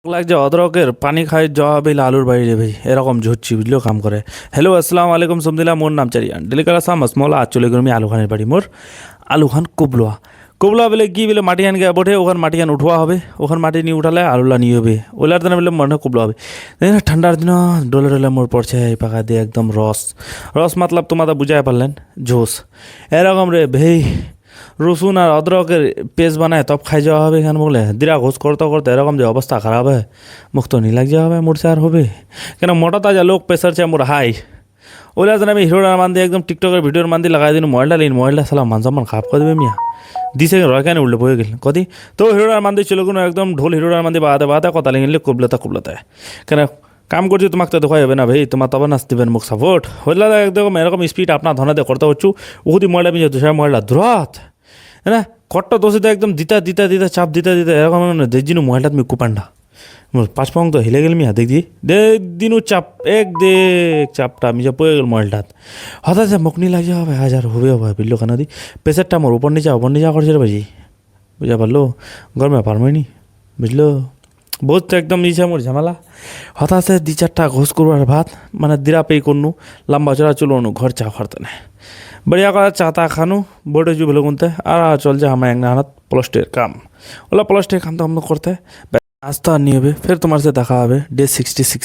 লাগছে অদরকের পানি খাই যাওয়া বেলা আলুর বাইরে ভাই এরকম ঝরছি বুঝলো কাম করে। হ্যালো আসসালামু আলাইকুম সমদিলা মোর নাম চারিয়ান ডেলিকারা সামাস মলা আজ চলে গেলাম আলু খানের বাড়ি মোর আলু খান কুবলোয়া কুবলোয়া বলে কি বলে মাটি আন গিয়ে বটে ওখান মাটি আন উঠোয়া হবে ওখান মাটি নিয়ে উঠালে আলুলা নিয়ে হবে ওলার দিনে বলে মনে কুবলো হবে দেখি না ঠান্ডার দিন ডলে ডলে মোর পড়ছে এই পাকা দিয়ে একদম রস রস মতলব তোমাদের বুঝাই পারলেন জোস এরকম রে ভাই রসুন আর অদরকের পেস্ট বানায় তব খাই যাওয়া হবে এখানে বলে দিরা ঘোষ করতে করতে এরকম যে অবস্থা খারাপ হয় মুখ তো নি লাগ যাওয়া হবে মোরছে আর হবে কেন মোটা তাজা লোক প্রেশার আছে মোর হাই ওইলা যেন আমি হিরোর মান দিয়ে একদম টিকটকের ভিডিওর মান দিয়ে লাগাই দিন মোবাইলটা লিন মোবাইলটা সালা মান সম্মান খারাপ করে দেবে মিয়া দিছে রয় কেন উল্লে বয়ে গেল কদি তো হিরোর মান দিয়ে চলে কোনো একদম ঢোল হিরোর মান দিয়ে বাদে বাদে কথা লেগে কুবলতা কুবলতা কেন কাম করছি তোমাকে তো দেখা যাবে না ভাই তোমার তবে নাচ দিবেন মুখ সাপোর্ট হইলা একদম এরকম স্পিড আপনার ধনাতে করতে হচ্ছু ওদি ময়লা মিজে দুসরা ময়লা ধরাত হ্যাঁ কট্ট দোষে তো একদম দিতা দিতা দিতা চাপ দিতা দিতা এরকম দেখছিনু মহিলা তুমি কুপান্ডা মোর পাঁচ পাং তো হিলে গেল মিয়া দেখি দেখ দিনু চাপ এক দেখ চাপটা আমি যে পড়ে গেল মহিলাটাত হঠাৎ মুখনি লাগে হবে হাজার হবে হবে বিল্লো খানা দি প্রেসারটা মোর উপর নিচা করছে রে বাজি বুঝা পারলো গরমে পারমনি বুঝলো বহুত একদম ইচ্ছা মোর ঝামেলা হঠাৎ দি চারটা ঘোষ করবার ভাত মানে দিরা পেয়ে করনু লম্বা চড়া চলো ঘর চা ফারতে না बढ़िया करा चाहता खानू बोर्डे जो भले गुनते आ चल जा हमें हाथ प्लास्टर काम ओला प्लास्टर काम तो हम लोग करते हैं नाश्ता नहीं है फिर तुम्हारे से देखा है डे 66